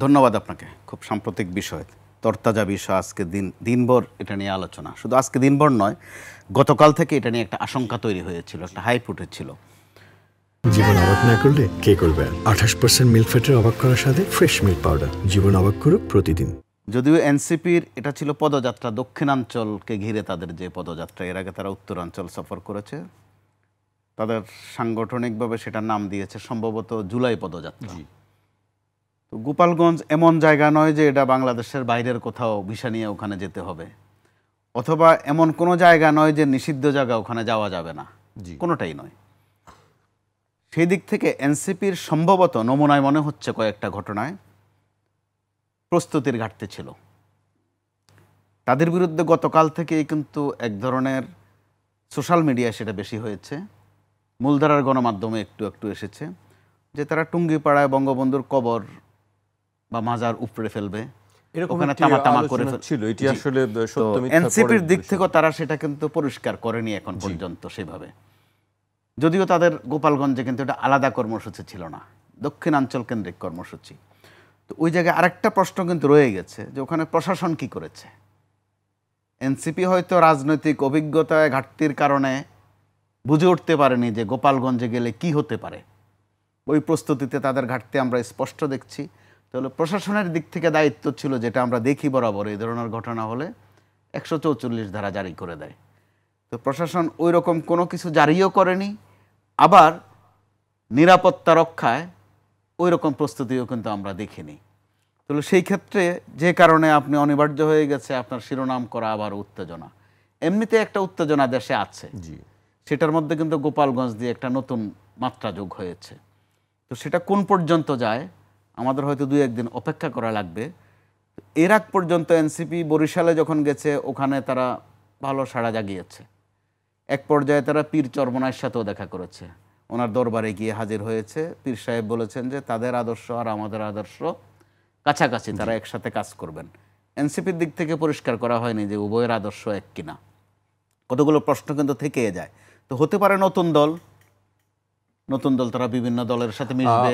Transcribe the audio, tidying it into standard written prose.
ধন্যবাদ আপনাকে। খুব সাম্প্রতিক বিষয়, তরতাজা বিষয়। আজকে দিনভর এটা নিয়ে আলোচনা, শুধু আজকে দিনভর নয়, গতকাল থেকে এটা নিয়ে একটা আশঙ্কা তৈরি হয়েছিল, একটা হাইপ উঠেছিল। জীবন অবাক না করলে কে করবে? 28% মিল্ক ফ্যাটের অবাক করার সাথে ফ্রেশ মিল্ক পাউডার। জীবন অবাক করুক প্রতিদিন। যদিও এনসিপির এটা ছিল পদযাত্রা, দক্ষিণাঞ্চলকে ঘিরে তাদের যে পদযাত্রা, এর আগে তারা উত্তরাঞ্চল সফর করেছে। তাদের সাংগঠনিকভাবে সেটার নাম দিয়েছে সম্ভবত জুলাই পদযাত্রা। তো গোপালগঞ্জ এমন জায়গা নয় যে এটা বাংলাদেশের বাইরের কোথাও ভিসা নিয়ে ওখানে যেতে হবে, অথবা এমন কোনো জায়গা নয় যে নিষিদ্ধ জায়গা, ওখানে যাওয়া যাবে না, কোনোটাই নয়। সেই দিক থেকে এনসিপির সম্ভবত নমুনায় মনে হচ্ছে কয়েকটা ঘটনায় প্রস্তুতির ঘাটতি ছিল। তাদের বিরুদ্ধে গতকাল থেকেই কিন্তু এক ধরনের সোশ্যাল মিডিয়ায় সেটা বেশি হয়েছে, মূলধারার গণমাধ্যমে একটু একটু এসেছে, যে তারা টুঙ্গিপাড়ায় বঙ্গবন্ধুর কবর বা মাজার উপড়ে ফেলবে, ওখানে তামাতামা করে ছিল। এনসিপির দিক থেকেও তারা সেটা কিন্তু পরিষ্কার করেনি এখন পর্যন্ত সেভাবে। যদিও তাদের গোপালগঞ্জে কিন্তু এটা আলাদা কর্মসূচি ছিল না, দক্ষিণাঞ্চল কেন্দ্রিক কর্মসূচি। তো ওই জায়গায় আরেকটা প্রশ্ন কিন্তু রয়ে গেছে যে ওখানে প্রশাসন কি করেছে। এনসিপি হয়তো রাজনৈতিক অভিজ্ঞতায় ঘাটতির কারণে বুঝে উঠতে পারেনি যে গোপালগঞ্জে গেলে কি হতে পারে। ওই প্রস্তুতিতে তাদের ঘাটতি আমরা স্পষ্ট দেখছি। তাহলে প্রশাসনের দিক থেকে দায়িত্ব ছিল, যেটা আমরা দেখি বরাবর এই ধরনের ঘটনা হলে 144 ধারা জারি করে দেয়। তো প্রশাসন ওই রকম কোনো কিছু জারিও করেনি, আবার নিরাপত্তা রক্ষায় ওই রকম প্রস্তুতিও কিন্তু আমরা দেখিনি। তাহলে সেই ক্ষেত্রে যে কারণে আপনি অনিবার্য হয়ে গেছে আপনার শিরোনাম করা আবার উত্তেজনা। এমনিতে একটা উত্তেজনা দেশে আছে, সেটার মধ্যে কিন্তু গোপালগঞ্জ দিয়ে একটা নতুন মাত্রা যোগ হয়েছে। তো সেটা কোন পর্যন্ত যায় আমাদের হয়তো 2-1 দিন অপেক্ষা করা লাগবে। এর আগ পর্যন্ত এনসিপি বরিশালে যখন গেছে ওখানে তারা ভালো সাড়া জাগিয়েছে। এক পর্যায়ে তারা পীর চরমনায়ের সাথেও দেখা করেছে, ওনার দরবারে গিয়ে হাজির হয়েছে। পীর সাহেব বলেছেন যে তাদের আদর্শ আর আমাদের আদর্শ কাছাকাছি, তারা একসাথে কাজ করবেন। এনসিপির দিক থেকে পরিষ্কার করা হয়নি যে উভয়ের আদর্শ এক কিনা। কতগুলো প্রশ্ন কিন্তু থেকে যায়। তো হতে পারে নতুন দল তারা বিভিন্ন দলের সাথে মিশবে।